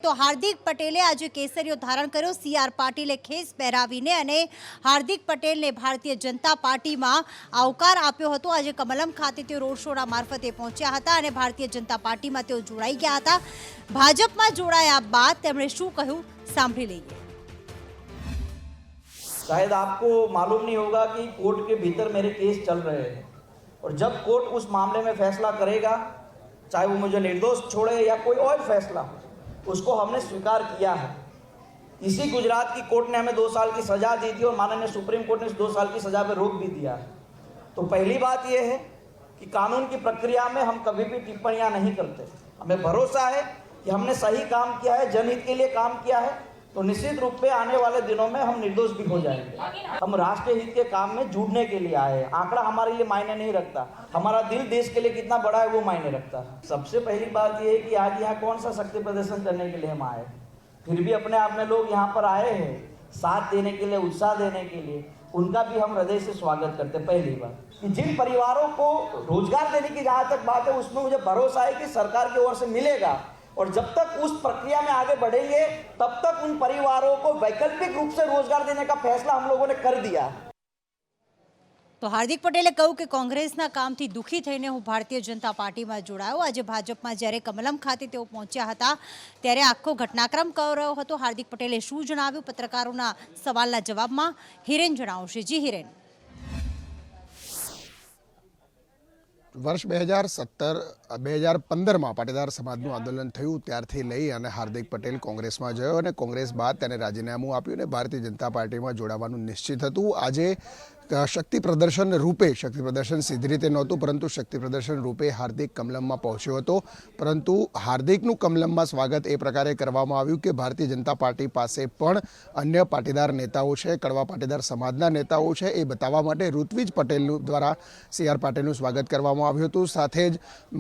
તો હાર્દિક પટેલે આજે કેસરીઓ ધારણ કર્યો। સીઆર પાટીલે ખેસ પહેરાવીને અને હાર્દિક પટેલને ભારતીય જનતા પાર્ટીમાં આવકાર આપ્યો હતો। આજે કમલમ ખાતે તેઓ રોડ શોના મારફતે પહોંચ્યા હતા અને ભારતીય જનતા પાર્ટીમાં તેઓ જોડાઈ ગયા હતા। ભાજપમાં જોડાયા બાદ તેમણે શું કહ્યું સાંભળી લઈએ। शायद आपको मालूम नहीं होगा कि कोर्ट के भीतर मेरे केस चल रहे हैं और जब कोर्ट उस मामले में फैसला करेगा, चाहे वो मुझे निर्दोष छोड़े या कोई और फैसला, उसको हमने स्वीकार किया है। इसी गुजरात की कोर्ट ने हमें 2 साल की सज़ा दी थी और माननीय सुप्रीम कोर्ट ने 2 साल की सज़ा पर रोक भी दिया है। तो पहली बात यह है कि कानून की प्रक्रिया में हम कभी भी टिप्पणियाँ नहीं करते। हमें भरोसा है कि हमने सही काम किया है, जनहित के लिए काम किया है, तो निश्चित रूप में आने वाले दिनों में हम निर्दोष भी हो जाएंगे। हम राष्ट्रीय हित के काम में जुड़ने के लिए आए हैं। आंकड़ा हमारे लिए मायने नहीं रखता, हमारा दिल देश के लिए कितना बड़ा है वो मायने रखता है। सबसे पहली बात ये है कि आज यहाँ कौन सा शक्ति प्रदर्शन करने के लिए हम आए, फिर भी अपने आप में लोग यहाँ पर आए हैं साथ देने के लिए, उत्साह देने के लिए, उनका भी हम हृदय से स्वागत करते हैं। पहली बात कि जिन परिवारों को रोजगार देने की जहाँ तक बात है, उसमें मुझे भरोसा है कि सरकार की ओर से मिलेगा और जब तक उस प्रक्रिया में आगे बढ़ेंगे तब तक उन परिवारों को वैकल्पिक रूप से रोजगार देने का फैसला हम लोगों ने कर दिया। तो हार्दिक पटेले कह્યું કે કોંગ્રેસના કામથી દુઃખી થઈને હું ભારતીય જનતા પાર્ટીમાં જોડાયો। આજે ભાજપમાં જ્યારે કમલમ ખાતે તેઓ પહોંચ્યા હતા ત્યારે આખો ઘટનાક્રમ કર્યો હતો। હાર્દિક પટેલે શું જણાવ્યું પત્રકારોના સવાલના જવાબમાં હિરેન જણાવશે। જી હિરેન। वर्ष 2015 में पाटीदार समाजનું आंदोलन થયું ત્યારથી લઈ અને હાર્દિક પટેલ કોંગ્રેસમાં ગયો અને કોંગ્રેસ બાદ તેને રાજીનામું આપ્યું અને ભારતીય જનતા પાર્ટીમાં જોડાવાનું નિશ્ચિત હતું। આજે શક્તિ પ્રદર્શન રૂપે, શક્તિ પ્રદર્શન સીધી રીતે નહોતું પરંતુ શક્તિ પ્રદર્શન રૂપે હાર્દિક કમલમમાં પહોંચ્યો હતો। પરંતુ હાર્દિકનું કમલમમાં સ્વાગત એ પ્રકારે કરવામાં આવ્યું કે ભારતીય જનતા પાર્ટી પાસે પણ અન્ય પાટીદાર નેતાઓ છે, કડવા પાટીદાર સમાજના નેતાઓ છે, એ બતાવવા માટે ઋત્વિજ પટેલ દ્વારા સીઆર પાટીલનું સ્વાગત કરવામાં આવ્યું હતું। સાથે જ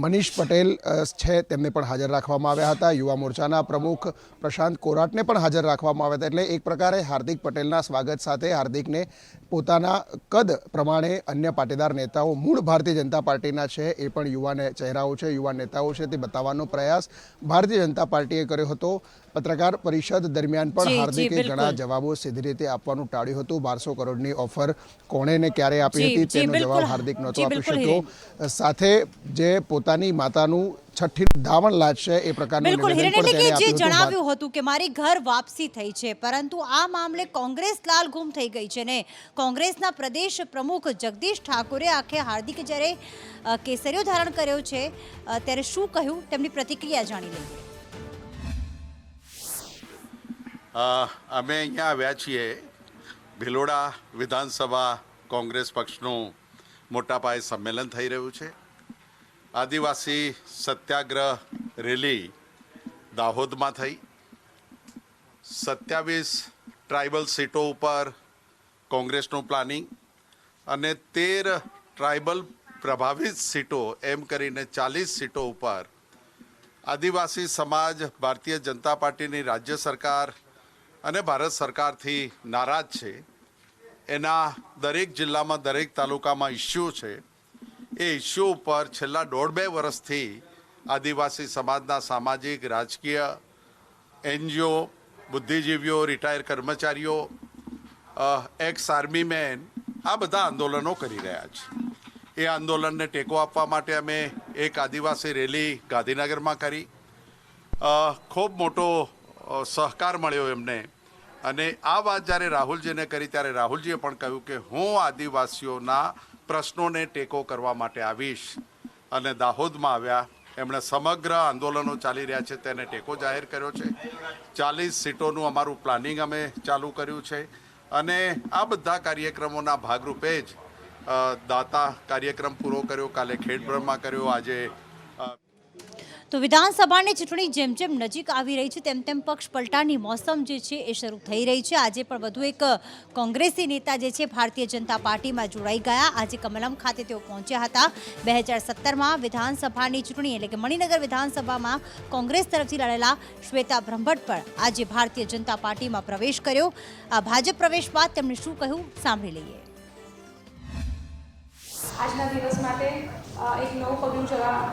મનીષ પટેલ છે તેમને પણ હાજર રાખવામાં આવ્યા હતા। યુવા મોરચાના પ્રમુખ પ્રશાંત કોરાટને પણ હાજર રાખવામાં આવ્યા હતા। એટલે એક પ્રકારે હાર્દિક પટેલના સ્વાગત સાથે હાર્દિકને પોતાના કદ પ્રમાણે અન્ય પાટીદાર નેતાઓ મૂળ ભારતીય જનતા પાર્ટીના છે એ પણ યુવા ચહેરાઓ છે, યુવા નેતાઓ છે, તે બતાવવાનો પ્રયાસ ભારતીય જનતા પાર્ટીએ કર્યો હતો। પત્રકાર પરિષદ દરમિયાન પણ હાર્દિકે ઘણા જવાબો સીધી રીતે આપવાનું ટાળ્યું હતું। 1200 કરોડની ઓફર કોણે ને ક્યારે આપી હતી તેનો જવાબ હાર્દિક નહોતો આપી શક્યો। સાથે જે પોતાની માતાનું છઠ્ઠી ધાવણ લાજશે એ પ્રકારનું નિવેદન પણ તેણે આપ્યું હતું। જણાવ્યું હતું કે મારી ઘર વાપસી થઈ છે, પરંતુ આ મામલે કોંગ્રેસ લાલ ગુમ થઈ ગઈ છે ને કોંગ્રેસના પ્રદેશ પ્રમુખ જગદીશ ઠાકોરે આખે હાર્દિકે જ્યારે કેસરીઓ ધારણ કર્યો છે ત્યારે શું કહ્યું તેમની પ્રતિક્રિયા જાણી લઈએ। અમે અહીંયા આવ્યા છીએ ભિલોડા વિધાનસભા કોંગ્રેસ પક્ષનું મોટા પાયે સંમેલન થઈ રહ્યું છે। આદિવાસી સત્યાગ્રહ રેલી દાહોદમાં થઈ। 27 ટ્રાઇબલ સીટો ઉપર કોંગ્રેસનું પ્લાનિંગ અને 13 ટ્રાઇબલ પ્રભાવિત સીટો એમ કરીને 40 સીટો ઉપર આદિવાસી સમાજ ભારતીય જનતા પાર્ટીની રાજ્ય સરકાર અને ભારત સરકારથી નારાજ છે। એના દરેક જિલ્લામાં, દરેક તાલુકામાં ઇસ્યુ છે। એ ઇસ્યુ ઉપર છેલ્લા 1.5-2 વર્ષથી આદિવાસી સમાજના સામાજિક, રાજકીય, એનજીઓ, બુદ્ધિજીવીઓ, રિટાયર કર્મચારીઓ, એક્સ આર્મી મેન આ બધા આંદોલનો કરી રહ્યા છે। એ આંદોલનને ટેકો આપવા માટે અમે એક આદિવાસી રેલી ગાંધીનગરમાં કરી। ખૂબ મોટો સહકાર મળ્યો એમને અને આ વાત જ્યારે રાહુલજીને કરી ત્યારે રાહુલજીએ પણ કહ્યું કે હું આદિવાસીઓના પ્રશ્નોને ટેકો કરવા માટે આવીશ અને દાહોદમાં આવ્યા। એમણે સમગ્ર આંદોલનો ચાલી રહ્યા છે તેને ટેકો જાહેર કર્યો છે। 40 સીટોનું અમારું પ્લાનિંગ અમે ચાલુ કર્યું છે અને આ બધા કાર્યક્રમોના ભાગરૂપે જ દાતા કાર્યક્રમ પૂરો કર્યો, કાલે ખેડબ્રહ્મા કર્યો, આજે તો વિધાનસભાની ચૂંટણી જેમ જેમ નજીક આવી રહી છે તેમ તેમ પક્ષ પલટાની મોસમ જે છે એ શરૂ થઈ રહી છે। આજે પણ વધુ એક કોંગ્રેસી નેતા જે છે ભારતીય જનતા પાર્ટીમાં જોડાઈ ગયા। આજે કમલમ ખાતે તેઓ પહોંચ્યા હતા। 2017માં વિધાનસભાની ચૂંટણી એટલે કે મણિનગર વિધાનસભામાં કોંગ્રેસ તરફથી લડેલા શ્વેતા બ્રહ્મભટ્ટ પણ આજે ભારતીય જનતા પાર્ટીમાં પ્રવેશ કર્યો। આ ભાજપ પ્રવેશ બાદ તેમણે શું કહ્યું સાંભળી લઈએ। આજના દિવસ માટે એક નવું પગલું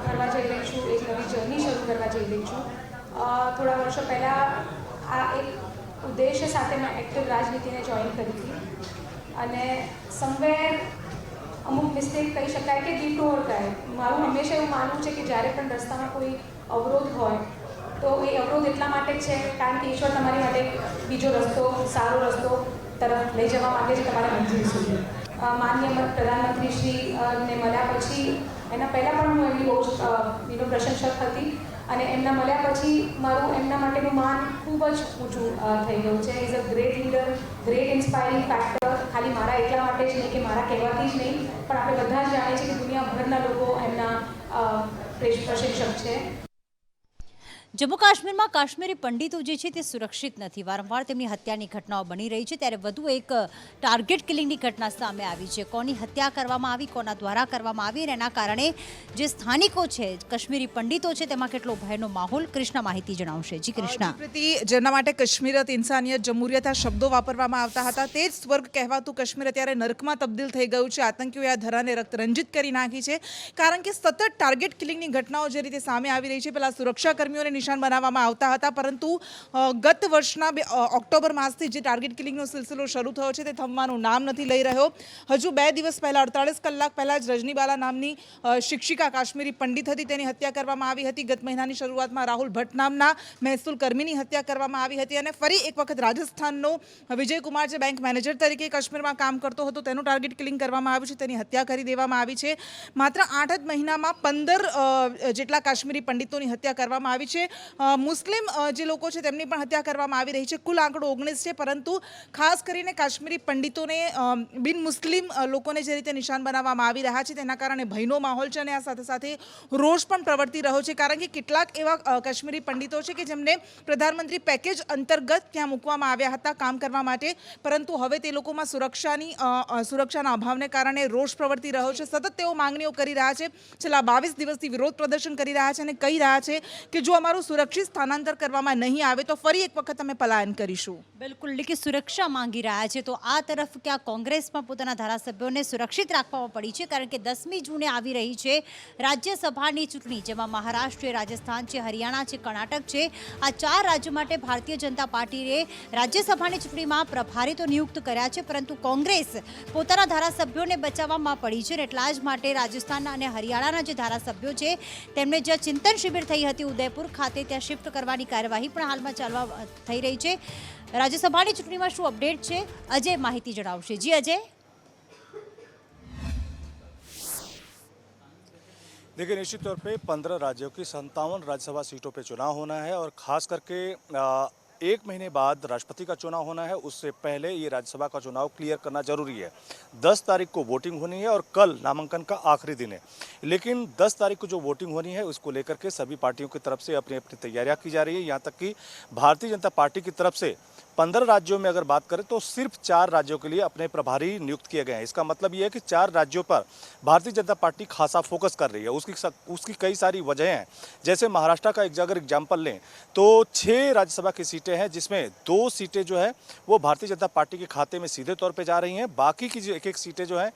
ભરવા જઈ રહી છું, એક નવી જર્ની શરૂ કરવા જઈ રહી છું। થોડા વર્ષો પહેલાં આ એક ઉદ્દેશ્ય સાથે મેં એક્ટિવ રાજનીતિને જોઈન કરી હતી અને સમવેર અમુક મિસ્ટેક કહી શકાય કે ડિટોર થાય. મારું હંમેશા એવું માનવું છે કે જ્યારે પણ રસ્તામાં કોઈ અવરોધ હોય તો એ અવરોધ એટલા માટે જ છે કારણ કે ઈશ્વર તમારી માટે બીજો રસ્તો, સારો રસ્તો તરફ લઈ જવા માંગે છે તમારા મંજિલ સુધી. માનનીય પ્રધાનમંત્રીશ્રીને મળ્યા પછી, એના પહેલાં પણ હું એમની બહુ જ પ્રશંસક હતી અને એમના મળ્યા પછી મારું એમના માટેનું માન ખૂબ જ ઊંચું થઈ ગયું છે. Is a great leader, great inspiring factor. ખાલી મારા એકલા માટે જ નહીં કે મારા કહેવાથી જ નહીં, પણ આપણે બધા જ જાણીએ છીએ કે દુનિયાભરના લોકો એમના પ્રશિક્ષક છે. જમ્મુ કાશ્મીરમાં કાશ્મીરી પંડિતો જે છે તે સુરક્ષિત નથી. વારંવાર તેમની હત્યાની ઘટનાઓ બની રહી છે, ત્યારે વધુ એક ટાર્ગેટ કિલિંગની ઘટના સામે આવી છે. કોની હત્યા કરવામાં આવી, કોના દ્વારા કરવામાં આવી, અને એના કારણે જે સ્થાનિકો છે, કાશ્મીરી પંડિતો છે, તેમાં કેટલો ભયનો માહોલ. કૃષ્ણા માહિતી જણાવશે. જી કૃષ્ણા. જેના માટે કાશ્મીરત, ઇન્સાનિયત, જમહુરિયત આ શબ્દો વાપરવામાં આવતા હતા, તે જ સ્વર્ગ કહેવાતું કાશ્મીર અત્યારે નર્કમાં તબદીલ થઈ ગયું છે. આતંકીઓએ આ ધરાને રક્તરંજિત કરી નાખી છે, કારણ કે સતત ટાર્ગેટ કિલિંગની ઘટનાઓ જે રીતે સામે આવી રહી છે. પહેલા સુરક્ષાકર્મીઓને નિશાન બનાવવામાં આવતા હતા, પરંતુ ગત વર્ષના ઓક્ટોબર માસથી જે ટાર્ગેટ કિલિંગનો સિલસિલો શરૂ થયો છે તે થમવાનું નામ નથી લઈ રહ્યો. હજુ 2 દિવસ પહેલાં, 48 કલાક પહેલાં જ રજનીબાલા નામની શિક્ષિકા, કાશ્મીરી પંડિત હતી, તેની હત્યા કરવામાં આવી હતી. ગત મહિનાની શરૂઆતમાં રાહુલ ભટ્ટ નામના મહેસૂલ કર્મીની હત્યા કરવામાં આવી હતી. અને ફરી એક વખત રાજસ્થાનનો વિજયકુમાર, જે બેંક મેનેજર તરીકે કાશ્મીરમાં કામ કરતો હતો, તેનું ટાર્ગેટ કિલિંગ કરવામાં આવ્યું છે, તેની હત્યા કરી દેવામાં આવી છે. માત્ર 8 જ મહિનામાં 15 જેટલા કાશ્મીરી પંડિતોની હત્યા કરવામાં આવી છે. મુસ્લિમ જે લોકો છે તેમની પણ હત્યા કરવામાં આવી રહી છે. કુલ આંકડો 19 છે, પરંતુ ખાસ કરીને કાશ્મીરી પંડિતોને, બિન મુસ્લિમ લોકોને જે રીતે નિશાન બનાવવામાં આવી રહ્યા છે, તેના કારણે ભયનો માહોલ છે. અને આ સાથે સાથે રોષ પણ પ્રવર્તી રહ્યો છે, કારણ કે કેટલાક એવા કાશ્મીરી પંડિતો છે કે જેમને પ્રધાનમંત્રી પેકેજ અંતર્ગત ત્યાં મૂકવામાં આવ્યા હતા કામ કરવા માટે, પરંતુ હવે તે લોકોમાં સુરક્ષાના અભાવને કારણે રોષ પ્રવર્તી રહ્યો છે. સતત તેઓ માંગણીઓ કરી રહ્યા છે. છેલ્લા 22 દિવસથી વિરોધ પ્રદર્શન કરી રહ્યા છે અને કહી રહ્યા છે કે જો અમારું સુરક્ષિત સ્થાનાંતર કરવામાં નહીં આવે તો ફરી એક વખત અમે પલાયન કરીશું. બિલકુલ, એટલે કે સુરક્ષા માંગી રહ્યા છે. તો આ તરફ ક્યાં કોંગ્રેસમાં પોતાના ધારાસભ્યોને સુરક્ષિત રાખવામાં પડી છે, કારણ કે 10મી જૂને આવી રહી છે રાજ્યસભાની ચૂંટણી, જેમાં મહારાષ્ટ્ર છે, રાજસ્થાન છે, હરિયાણા છે, કર્ણાટક છે. આ 4 રાજ્યો માટે ભારતીય જનતા પાર્ટીએ રાજ્યસભાની ચૂંટણીમાં પ્રભારી તો નિયુક્ત કર્યા છે, પરંતુ કોંગ્રેસ પોતાના ધારાસભ્યોને બચાવવામાં પડી છે. એટલા જ માટે રાજસ્થાનના અને હરિયાણાના જે ધારાસભ્યો છે તેમને જ્યાં ચિંતન શિબિર થઈ હતી ઉદયપુર ખાતે, ત્યાં શિફ્ટ કરવાની કાર્યવાહી પણ હાલમાં ચાલવા થઈ રહી છે. રાજ્યસભાની ચૂંટણીમાં શું અપડેટ છે, અજય માહિતી જણાવશે. જી અજય. देखिए, निश्चित तौर पे 15 राज्यों की 57 राज्यसभा सीटों पे चुनाव होना है और ख़ास करके 1 महीने बाद राष्ट्रपति का चुनाव होना है. उससे पहले ये राज्यसभा का चुनाव क्लियर करना जरूरी है. 10 तारीख को वोटिंग होनी है और कल नामांकन का आखिरी दिन है. लेकिन 10 तारीख को जो वोटिंग होनी है उसको लेकर के सभी पार्टियों की तरफ से अपनी अपनी तैयारियां की जा रही है. यहाँ तक कि भारतीय जनता पार्टी की तरफ से 15 राज्यों में अगर बात करें तो सिर्फ 4 राज्यों के लिए अपने प्रभारी नियुक्त किए गए हैं. इसका मतलब ये है कि 4 राज्यों पर भारतीय जनता पार्टी खासा फोकस कर रही है. उसकी कई सारी वजहें हैं. जैसे महाराष्ट्र का अगर एग्जाम्पल लें तो 6 राज्यसभा की सीटें हैं, जिसमें 2 सीटें जो है वो भारतीय जनता पार्टी के खाते में सीधे तौर पर जा रही हैं. बाकी की जो एक सीटें जो है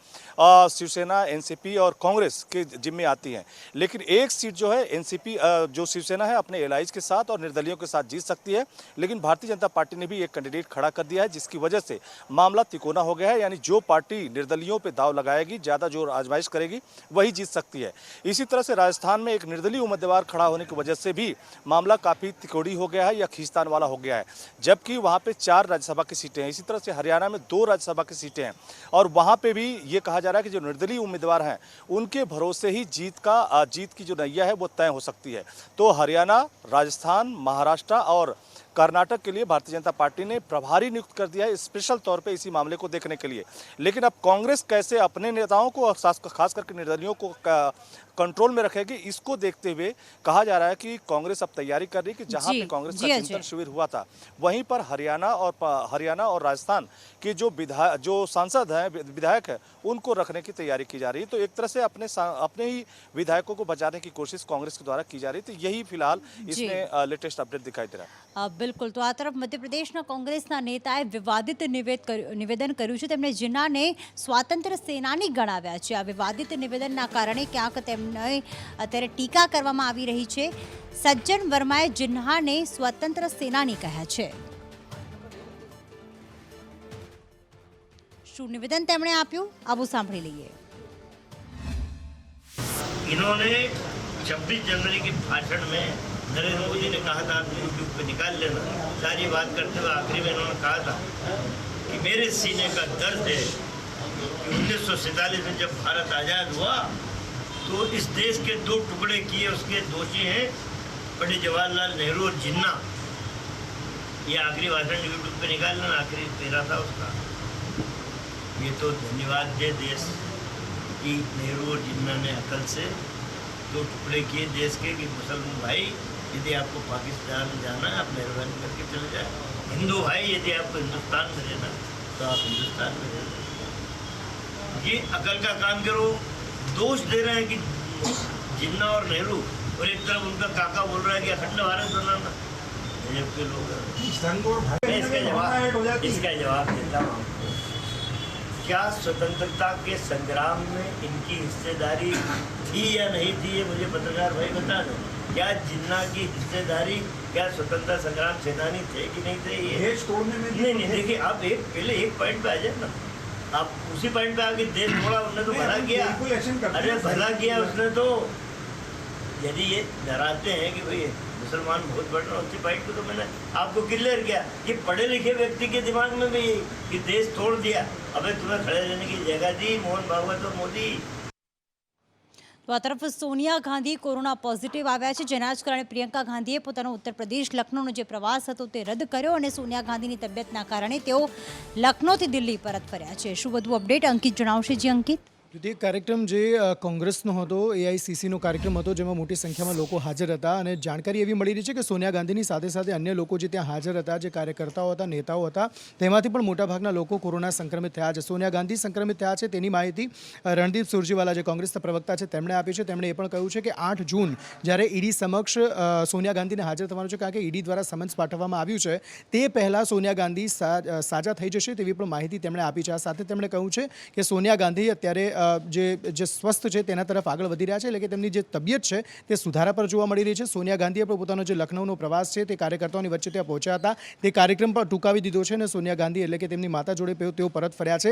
शिवसेना, एनसीपी और कांग्रेस के जिम्मे आती हैं. लेकिन एक सीट जो है एनसीपी, जो शिवसेना है, अपने एलाइज के साथ और निर्दलियों के साथ जीत सकती है. लेकिन भारतीय जनता पार्टी ने भी कैंडिडेट खड़ा कर दिया है, जिसकी वजह से मामला तिकोना हो गया है. यानी जो पार्टी निर्दलियों पे दाव लगाएगी, ज्यादा जोर आजमाइश करेगी, वही जीत सकती है. इसी तरह से राजस्थान में एक निर्दलीय उम्मीदवार खड़ा होने की वजह से भी मामला काफी तिकोड़ी हो गया है या खींचतान वाला हो गया है, जबकि वहां पे 4 राज्यसभा की सीटें हैं. इसी तरह से हरियाणा में 2 राज्यसभा की सीटें हैं और वहां पे भी ये कहा जा रहा है कि जो निर्दलीय उम्मीदवार हैं उनके भरोसे ही जीत की जो नैया है वो तय हो सकती है. तो हरियाणा, राजस्थान, महाराष्ट्र और कर्नाटक के लिए भारतीय जनता पार्टी ने प्रभारी नियुक्त कर दिया है, स्पेशल तौर पे इसी मामले को देखने के लिए. लेकिन अब कांग्रेस कैसे अपने नेताओं को और खास करके निर्दलियों को कंट्रोल में रखेगी, इसको देखते हुए कहा जा रहा है कि कांग्रेस अब तैयारी कर रही है कि जहां पे कांग्रेस का चिंतन शिविर हुआ था वहीं पर हरियाणा और राजस्थान के जो सांसद हैं, विधायक हैं, उनको रखने की तैयारी की जा रही है. तो एक तरह से अपने ही विधायकों को बचाने की कोशिश कांग्रेस के द्वारा की जा रही है. तो यही फिलहाल इसमें लेटेस्ट अपडेट दिखाई दे रहा है. બિલકુલ. તો આ તરફ મધ્યપ્રદેશના કોંગ્રેસના નેતાએ વિવાદિત નિવેદન કર્યું છે. તેમણે જીન્નાને સ્વાતંત્ર્ય સેનાની ગણાવ્યા છે. આ વિવાદિત નિવેદનના કારણે ક્યાંક તેમને તેમને અત્યારે ટીકા કરવામાં આવી રહી છે. સજ્જન વર્માએ જિન્નાને સ્વતંત્ર સેનાની કહ્યા છે. શું નિવેદન તેમણે આપ્યું, આવું સાંભળી લઈએ. इन्होंने 26 जनवरी के भाषण में नरेंद्र मोदी ने कहा था, आप यूट्यूब पे निकाल लेना, सारी बात करते हुए आखिरी में इन्होंने कहा था कि मेरे सीने का दर्द है कि 1947 में जब भारत आज़ाद हुआ तो इस देश के 2 टुकड़े किए उसके दोषी हैं पंडित जवाहरलाल नेहरू और जिन्ना. ये आखिरी भाषण यूट्यूब पे निकाल लेना, आखिरी तेरा था उसका. ये तो धन्यवाद दे देश कि नेहरू और जिन्ना ने अकल से 2 टुकड़े किए देश के कि मुसलमान भाई यदि आपको पाकिस्तान जाना है आप मेहरबानी करके चले जाए, हिंदू भाई यदि आपको हिंदुस्तान में रहना तो आप हिंदुस्तान में रहना. ये अकल का काम करो. दोष दे रहे हैं कि जिन्ना और नेहरू, और एक तरफ उनका काका बोल रहा है कि अखंड भारत बनाना. गजब के लोग हैं. मैं इसका जवाब देता हूँ. क्या स्वतंत्रता के संग्राम में इनकी हिस्सेदारी थी या नहीं थी, ये मुझे पत्रकार भाई बता दो. क्या जिन्ना की हिस्सेदारी, क्या स्वतंत्रता संग्राम सेनानी थे कि नहीं थे? ये देश तोड़ने में नहीं. देखिए आप पहले एक पॉइंट पे आ जाए ना. आप उसी पॉइंट पे आके देश तोड़ा, उसने तो भला किया. अरे भला किया उसने तो. यदि ये डराते हैं कि भाई मुसलमान बहुत बढ़ रहा है, उसी पॉइंट को तो मैंने आपको क्लियर किया कि पढ़े लिखे व्यक्ति के दिमाग में भी कि देश तोड़ दिया. अबे तुम्हें खड़े रहने की जगह दी मोहन भागवत और मोदी. તો આ તરફ સોનિયા ગાંધી કોરોના પોઝિટિવ આવ્યા છે, જેના જ કારણે પ્રિયંકા ગાંધીએ પોતાનો ઉત્તર પ્રદેશ લખનૌનો જે પ્રવાસ હતો તે રદ કર્યો અને સોનિયા ગાંધીની તબિયતના કારણે તેઓ લખનૌથી દિલ્હી પરત ફર્યા છે. શું વધુ અપડેટ અંકિત જણાવશે? જી અંકિત. તે કાર્યક્રમ જે કોંગ્રેસનો હતો, એઆઈસીસીનો કાર્યક્રમ હતો, જેમાં મોટી સંખ્યામાં લોકો હાજર હતા અને જાણકારી એવી મળી રહી છે કે સોનિયા ગાંધીની સાથે સાથે અન્ય લોકો જે ત્યાં હાજર હતા, જે કાર્યકર્તાઓ હતા, નેતાઓ હતા, તેમાંથી પણ મોટાભાગના લોકો કોરોના સંક્રમિત થયા છે. સોનિયા ગાંધી સંક્રમિત થયા છે તેની માહિતી રણદીપ સુરજીવાલા જે કોંગ્રેસના પ્રવક્તા છે તેમણે આપી છે. તેમણે એ પણ કહ્યું છે કે 8 જૂન જ્યારે ઈડી સમક્ષ સોનિયા ગાંધીને હાજર થવાનું છે, કારણ કે ઈડી દ્વારા સમન્સ પાઠવવામાં આવ્યું છે, તે પહેલાં સોનિયા ગાંધી સાજા થઈ જશે તેવી પણ માહિતી તેમણે આપી છે. આ સાથે તેમણે કહ્યું છે કે સોનિયા ગાંધી અત્યારે જે સ્વસ્થ છે તેના તરફ આગળ વધી રહ્યા છે, એટલે કે તેમની જે તબિયત છે તે સુધારા પર જોવા મળી રહી છે. સોનિયા ગાંધીએ પણ પોતાનો જે લખનૌનો પ્રવાસ છે તે કાર્યકર્તાઓની વચ્ચે ત્યાં પહોંચ્યા હતા, તે કાર્યક્રમ પર ટૂંકાવી દીધો છે અને સોનિયા ગાંધી એટલે કે તેમની માતા જોડે તેઓ પરત ફર્યા છે.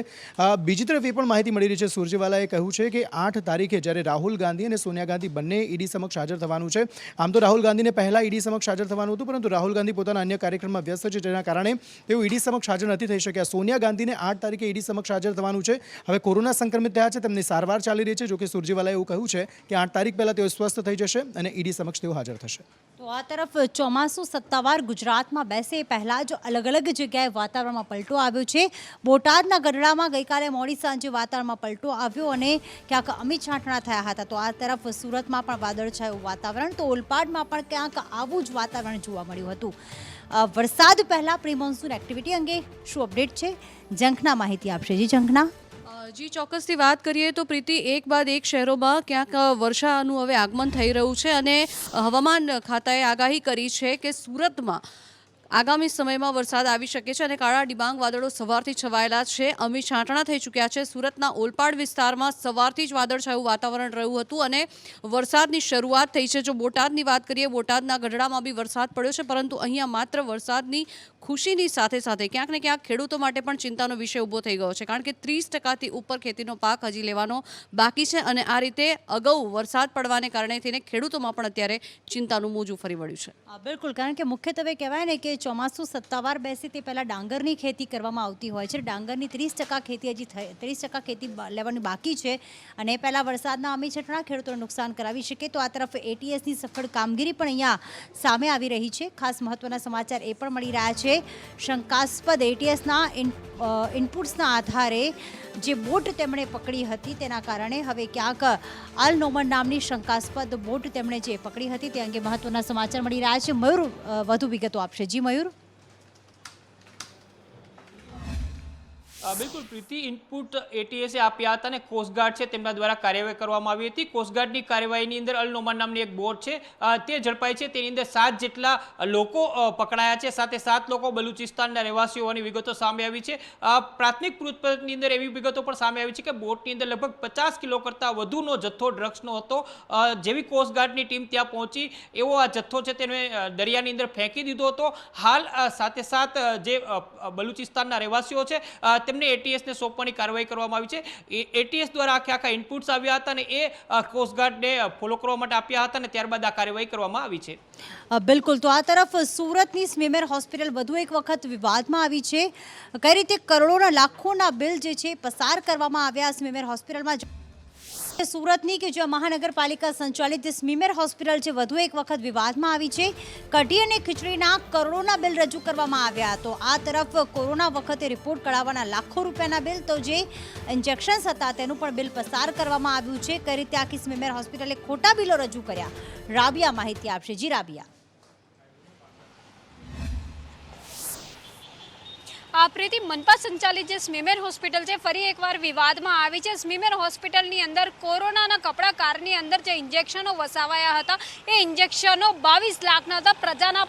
બીજી તરફ એ પણ માહિતી મળી રહી છે, સુરજેવાલાએ કહ્યું છે કે 8 તારીખે જ્યારે રાહુલ ગાંધી અને સોનિયા ગાંધી બંને ઈડી સમક્ષ હાજર થવાનું છે. આમ તો રાહુલ ગાંધીને પહેલા ઈડી સમક્ષ હાજર થવાનું હતું, પરંતુ રાહુલ ગાંધી પોતાના અન્ય કાર્યક્રમમાં વ્યસ્ત છે, જેના કારણે તેઓ ઈડી સમક્ષ હાજર નથી થઈ શક્યા. સોનિયા ગાંધીને 8 તારીખે ઈડી સમક્ષ હાજર થવાનું છે. હવે કોરોના સંક્રમિત થયા છે, તેમની સારવાર ચાલી રહી છે. જો કે સુરજીવાલાએ એવું કહ્યું છે કે 8 તારીખ પહેલા તેઓ સ્વસ્થ થઈ જશે અને ઈડી સમક્ષ તેઓ હાજર થશે. તો આ તરફ ચોમાસું સત્તાવાર ગુજરાતમાં બેસે એ પહેલાં જ અલગ અલગ જગ્યાએ વાતાવરણમાં પલટો આવ્યો છે. બોટાદના ગઢડામાં ગઈકાલે મોડી સાંજે વાતાવરણમાં પલટો આવ્યો અને ક્યાંક અમી છાંટણા થયા હતા. તો આ તરફ સુરતમાં પણ વાદળછાયું વાતાવરણ, તો ઓલપાડમાં પણ ક્યાંક આવું જ વાતાવરણ જોવા મળ્યું હતું. વરસાદ પહેલાં પ્રી મોન્સૂન એક્ટિવિટી અંગે શું અપડેટ છે? ઝંખના માહિતી આપશે. જી ઝંખના. જી ચોક્કસથી વાત કરીએ તો પ્રીતિ, એક બાદ એક શહેરોમાં ક્યાંક વર્ષાનું હવે આગમન થઈ રહ્યું છે અને હવામાન ખાતાએ આગાહી કરી છે કે સુરતમાં આગામી સમયમાં વરસાદ આવી શકે છે અને કાળા ડિબાંગ વાદળો સવારથી છવાયેલા છે. અમી છાંટણા થઈ ચૂક્યા છે. સુરતના ઓલપાડ વિસ્તારમાં સવારથી જ વાદળછાયું વાતાવરણ રહ્યું હતું અને વરસાદની શરૂઆત થઈ છે. જો બોટાદની વાત કરીએ, બોટાદના ગઢડામાં બી વરસાદ પડ્યો છે, પરંતુ અહીંયા માત્ર વરસાદની ખુશીની સાથે સાથે ક્યાંક ને ક્યાંક ખેડૂતો માટે પણ ચિંતાનો વિષય ઊભો થઈ ગયો છે, કારણ કે 30% ઉપર ખેતીનો પાક હજી લેવાનો બાકી છે અને આ રીતે અગાઉ વરસાદ પડવાને કારણે થઈને ખેડૂતોમાં પણ અત્યારે ચિંતાનું મોજું ફરી વળ્યું છે. બિલકુલ, કારણ કે મુખ્યત્વે કહેવાય ને કે ચોમાસું સત્તાવાર બેસે તે પહેલાં ડાંગરની ખેતી કરવામાં આવતી હોય છે. ડાંગરની 30% ખેતી હજી 30% ખેતી લેવાની બાકી છે અને એ પહેલાં વરસાદના અમી છટણા ખેડૂતોને નુકસાન કરાવી શકે. તો આ તરફ એટીએસની સફળ કામગીરી પણ અહીંયા સામે આવી રહી છે. ખાસ મહત્વના સમાચાર એ પણ મળી રહ્યા છે. શંકાસ્પદ એટીએસના ઇનપુટ્સના આધારે જે બોટ તેમણે પકડી હતી તેના કારણે હવે ક્યાંક અલ નોમન નામની શંકાસ્પદ બોટ તેમણે જે પકડી હતી તે અંગે મહત્વના સમાચાર મળી રહ્યા છે. મયુર વધુ વિગતો આપશે. જી મયુર. બિલકુલ પ્રીતિ, ઇનપુટ એટીએસે આપ્યા હતા અને કોસ્ટગાર્ડ છે તેમના દ્વારા કાર્યવાહી કરવામાં આવી હતી. કોસ્ટગાર્ડની કાર્યવાહીની અંદર અલનોમાન નામની એક બોટ છે તે ઝડપાઈ છે. તેની અંદર 7 જેટલા લોકો પકડાયા છે. સાથે 7 લોકો બલુચિસ્તાનના રહેવાસીઓ હોવાની વિગતો સામે આવી છે. પ્રાથમિક પૂછપરછની અંદર એવી વિગતો પણ સામે આવી છે કે બોટની અંદર લગભગ 50 કિલો કરતાં વધુનો જથ્થો ડ્રગ્સનો હતો. જેવી કોસ્ટગાર્ડની ટીમ ત્યાં પહોંચી એવો આ જથ્થો છે તેને દરિયાની અંદર ફેંકી દીધો હતો. હાલ સાથે સાથ જે બલુચિસ્તાનના રહેવાસીઓ છે તેમને એટીએસને સોંપવાની કાર્યવાહી કરવામાં આવી છે. એટીએસ દ્વારા આખા ઇનપુટ્સ આવ્યા હતા અને એ કોસ્ટગાર્ડને ફોલો કરવા માટે આપ્યા હતા અને ત્યારબાદ આ કાર્યવાહી કરવામાં આવી છે. બિલકુલ. તો આ તરફ સુરતની સ્મીમેર હોસ્પિટલ વધુ એક વખત વિવાદમાં આવી છે. કઈ રીતે કરોડોના લાખોના બિલ જે છે પસાર કરવામાં આવ્યા સ્મીમેર હોસ્પિટલમાં. સુરતની કે જ્યાં મહાનગરપાલિકા સંચાલિત સ્મીમેર હોસ્પિટલ છે વધુ એક વખત વિવાદમાં આવી છે. કઢી અને ખીચડીના કરોડોના બિલ રજૂ કરવામાં આવ્યા. તો આ તરફ કોરોના વખતે રિપોર્ટ કઢાવવાના લાખો રૂપિયાના બિલ, તો જે ઇન્જેક્શન્સ હતા તેનું પણ બિલ પસાર કરવામાં આવ્યું છે. કઈ રીતે આખી સ્મીમેર હોસ્પિટલે ખોટા બિલો રજૂ કર્યા, રાબિયા માહિતી આપશે. જી રાબિયા. પ્રીતિ, મનપા સંચાલિત જે સ્મીમેર હોસ્પિટલ છે ફરી એકવાર વિવાદમાં આવી છે. સ્મીમેર હોસ્પિટલની અંદર કોરોનાના કપડા કારની અંદર જે ઇન્જેક્શનો વસાવાયા હતા એ ઇન્જેક્શનો 22 લાખના હતા. પ્રજાના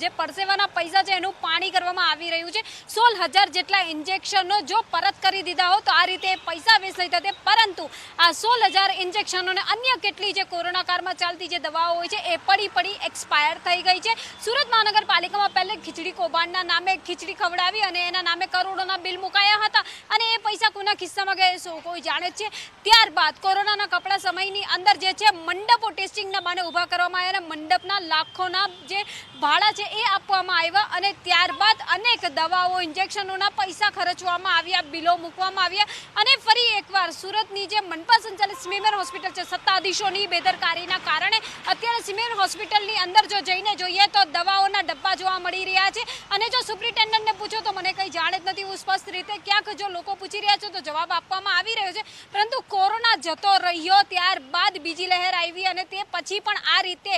જે પરસેવાના પૈસા છે એનું પાણી કરવામાં આવી રહ્યું છે. 16,000 જેટલા ઇન્જેક્શનો જો પરત કરી દીધા હોત તો આ રીતે પૈસા વેસ્ટ નહીં થતે, પરંતુ આ 16,000 ઇન્જેક્શનોને અન્ય કેટલી જે કોરોના કાળમાં ચાલતી જે દવાઓ હોય છે એ પડી એક્સપાયર થઈ ગઈ છે. સુરત મહાનગરપાલિકામાં પહેલે ખીચડી કૌભાંડના નામે ખીચડી ખવડાવી અને એના નામે કરોડોના બિલ મુકાયા હતા અને એ પૈસા કોના ખિસ્સામાં ગયા કોઈ જાણે છે. ત્યારબાદ કોરોનાના કપડા સમયની અંદર જે છે મંડપો ટેસ્ટિંગના બાને ઊભા કરવામાં આવ્યા અને મંડપના લાખોના જે ભાડા છે એ આપવામાં આવ્યા અને ત્યારબાદ અનેક દવાઓ ઇન્જેક્શનોના પૈસા ખર્ચવામાં આવ્યા, બિલો મૂકવામાં આવ્યા. અને ફરી એકવાર સુરતની જે મનપા સંચાલિત સ્મીમેર હોસ્પિટલ છે સત્તાધીશોની બેદરકારીના કારણે અત્યારે સ્મીમેર હોસ્પિટલની અંદર જો જઈને જોઈએ તો દવાઓના ડબ્બા જોવા મળી રહ્યા છે. અને જો સુપ્રિન્ટેન્ડન્ટને પૂછો તો મને કંઈ જાણ જ નથી. હું સ્પષ્ટ રીતે ક્યાંક જો લોકો પૂછી રહ્યા છે તો જવાબ આપવામાં આવી રહ્યો છે, પરંતુ કોરોના જતો રહ્યો ત્યારબાદ બીજી લહેર આવી અને તે પછી પણ આ રીતે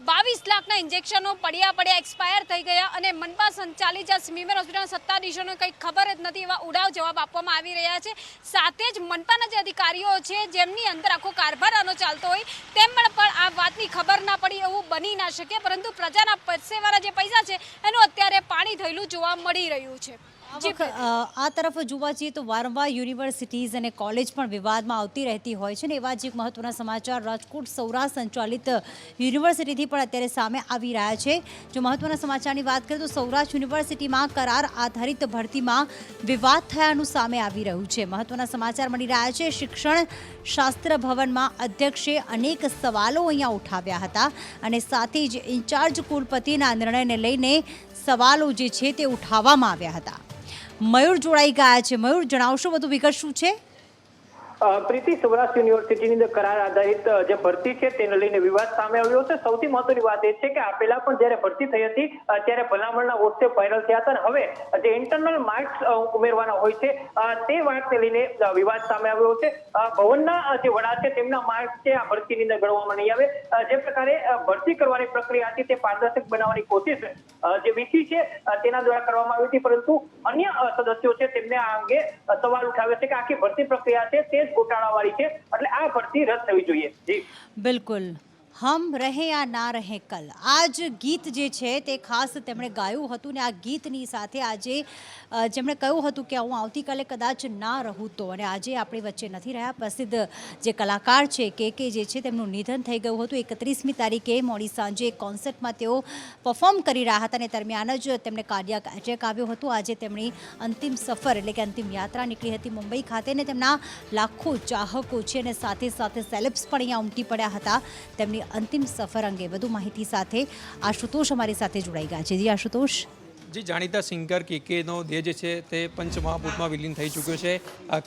22 લાખના ઇન્જેક્શનો પડ્યા એક્સપાયર થઈ ગયા અને મનપા સંચાલિત જે સ્મીમેર હોસ્પિટલના સત્તાધીશોને કંઈ ખબર જ નથી એવા ઉડાવ જવાબ આપવામાં આવી રહ્યા છે. સાથે જ મનપાના જે અધિકારીઓ છે જેમની અંદર આખો કારભાર આનો ચાલતો હોય તેમને પણ આ વાતની ખબર ના પડી એવું બની ના શકે, પરંતુ પ્રજાના પરસેવાના જે પૈસા છે એનું અત્યારે પાણી થયેલું જોવા મળી રહ્યું છે. આ તરફ જોવા જઈએ તો વારંવાર યુનિવર્સિટીઝ અને કોલેજ પણ વિવાદમાં આવતી રહેતી હોય છે ને એવા જ એક મહત્વના સમાચાર રાજકોટ સૌરાષ્ટ્ર સંચાલિત યુનિવર્સિટીથી પણ અત્યારે સામે આવી રહ્યા છે. જો મહત્વના સમાચારની વાત કરીએ તો સૌરાષ્ટ્ર યુનિવર્સિટીમાં કરાર આધારિત ભરતીમાં વિવાદ થયાનું સામે આવી રહ્યું છે. મહત્વના સમાચાર મળી રહ્યા છે. શિક્ષણ શાસ્ત્ર ભવનમાં અધ્યક્ષે અનેક સવાલો અહીંયા ઉઠાવ્યા હતા અને સાથે જ ઇન્ચાર્જ કુલપતિના નિર્ણયને લઈને સવાલો જે છે તે ઉઠાવવામાં આવ્યા હતા. મયુર જોડાઈ ગયા છે. મયુર, જણાવશો વધુ વિગત શું છે? પ્રીતિ, સૌરાષ્ટ્ર યુનિવર્સિટીની અંદર કરાર આધારિત જે ભરતી છે તેને લઈને વિવાદ સામે આવ્યો છે. સૌથી મહત્વની વાત એ છે કે આ પહેલા પણ જ્યારે ભરતી થઈ હતી ત્યારે ભલામણના વોટ્સએપ વાયરલ થયા હતા અને હવે જે ઇન્ટરનલ માર્ક્સ ઉમેરવાના હોય છે તે વાતને લઈને વિવાદ સામે આવ્યો છે. ભવનના જે વડા છે તેમના માર્ક્સ છે આ ભરતીની અંદર ગણવામાં નહીં આવે. જે પ્રકારે ભરતી કરવાની પ્રક્રિયા હતી તે પારદર્શક બનાવવાની કોશિશ જે વીસી છે તેના દ્વારા કરવામાં આવી હતી, પરંતુ અન્ય સદસ્યો છે તેમને આ અંગે સવાલ ઉઠાવ્યો છે કે આખી ભરતી પ્રક્રિયા છે તે ગોટાળાવાળી છે, એટલે આ ભરતી રદ થવી જોઈએ. જી બિલકુલ. હમ રહે યા ના રહે કલ, આ જ ગીત જે છે તે ખાસ તેમણે ગાયું હતું ને આ ગીતની સાથે આજે જેમણે કહ્યું હતું કે હું આવતીકાલે કદાચ ના રહું તો, અને આજે આપણી વચ્ચે નથી રહ્યા. પ્રસિદ્ધ જે કલાકાર છે કે જે છે તેમનું નિધન થઈ ગયું હતું. 31મી તારીખે મોડી સાંજે એક કોન્સર્ટમાં તેઓ પરફોર્મ કરી રહ્યા હતા અને દરમિયાન જ તેમને કાર્ડિયાક એટેક આવ્યો હતો. આજે તેમની અંતિમ સફર એટલે કે અંતિમ યાત્રા નીકળી હતી મુંબઈ ખાતે ને તેમના લાખો ચાહકો છે અને સાથે સાથે સેલેબ્સ પણ અહીંયા ઉમટી પડ્યા હતા. તેમની અંતિમ સફર અંગે વધુ માહિતી સાથે આશુતોષ અમારી સાથે જોડાઈ ગયા છે. જી આશુતોષ. જે જાણીતા સિંગર કેકેનો દેહ જે છે તે પંચમહાભૂતમાં વિલીન થઈ ચૂક્યો છે.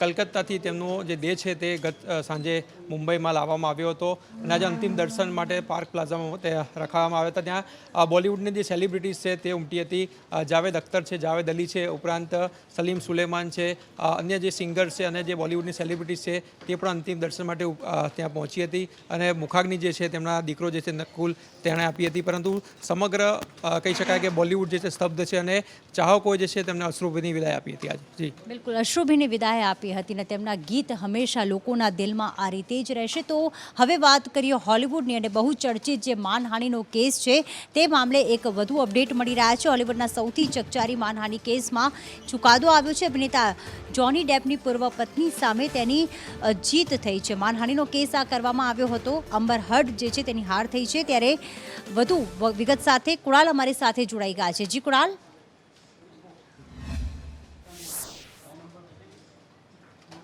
કલકત્તાથી તેમનો જે દેહ છે તે ગત સાંજે મુંબઈમાં લાવવામાં આવ્યો હતો અને આજે અંતિમ દર્શન માટે પાર્ક પ્લાઝામાં તે રખાવવામાં આવ્યા હતા. ત્યાં બોલિવૂડની જે સેલિબ્રિટીઝ છે તે ઉમટી હતી. જાવેદ અખ્તર છે, જાવેદ અલી છે, ઉપરાંત સલીમ સુલેમાન છે, અન્ય જે સિંગર્સ છે અને જે બોલિવૂડની સેલિબ્રિટીઝ છે તે પણ અંતિમ દર્શન માટે ત્યાં પહોંચી હતી અને મુખાગ્નિ જે છે તેમના દીકરો જે છે નકુલ તેણે આપી હતી. પરંતુ સમગ્ર કહી શકાય કે બોલિવૂડ જે છે સ્તબ્ધ છે. છે અને ચાહકોએ જે છે તેમને અશ્રુભીની વિદાય આપી હતી આજે. જી બિલકુલ, અશ્રુભીની વિદાય આપી હતી અને તેમના ગીત હંમેશા લોકોના દિલમાં આ રીતે જ રહેશે. તો હવે વાત કરીએ હોલિવૂડની અને બહુ ચર્ચિત જે માનહાનિનો કેસ છે તે મામલે એક વધુ અપડેટ મળી રહ્યા છે. હોલિવૂડના સૌથી ચકચારી માનહાનિ કેસમાં ચુકાદો આવ્યો છે. અભિનેતા જોની ડેપની પૂર્વ પત્ની સામે તેની જીત થઈ છે. માનહાનિનો કેસ આ કરવામાં આવ્યો હતો. અંબર હર્ડ જે છે તેની હાર થઈ છે. ત્યારે વધુ વિગત સાથે કુણાલ અમારી સાથે જોડાઈ ગયા છે. જી કુણાલ.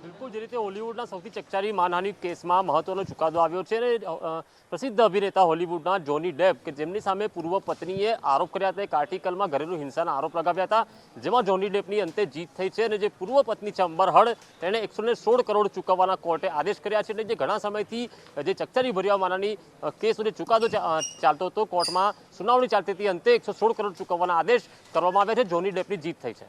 બિલકુલ, જે રીતે હોલિવૂડના સૌથી ચકચારી માનહાનિ કેસમાં મહત્વનો ચુકાદો આવ્યો છે અને પ્રસિદ્ધ અભિનેતા હોલિવૂડના જોની ડેપ કે જેમની સામે પૂર્વ પત્નીએ આરોપ કર્યા હતા, એક આર્ટિકલમાં ઘરેલુ હિંસાના આરોપ લગાવ્યા હતા, જેમાં જોની ડેપની અંતે જીત થઈ છે અને જે પૂર્વ પત્ની છે અંબર હર્ડ તેણે 116 કરોડ ચૂકવવાના કોર્ટે આદેશ કર્યા છે. એટલે જે ઘણા સમયથી જે ચકચારી ભર્યા માનહાનિ કેસનો જે ચુકાદો ચાલતો હતો, કોર્ટમાં સુનાવણી ચાલતી હતી, અંતે 116 કરોડ ચૂકવવાના આદેશ કરવામાં આવ્યા છે. જોની ડેપની જીત થઈ છે.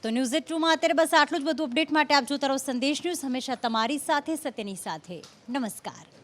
તો ન્યૂઝ એટ 2માં અત્યારે બસ આટલું જ. બધું અપડેટ માટે આપ જોતા રહો સંદેશ ન્યૂઝ, હંમેશા તમારી સાથે, સત્યની સાથે. નમસ્કાર.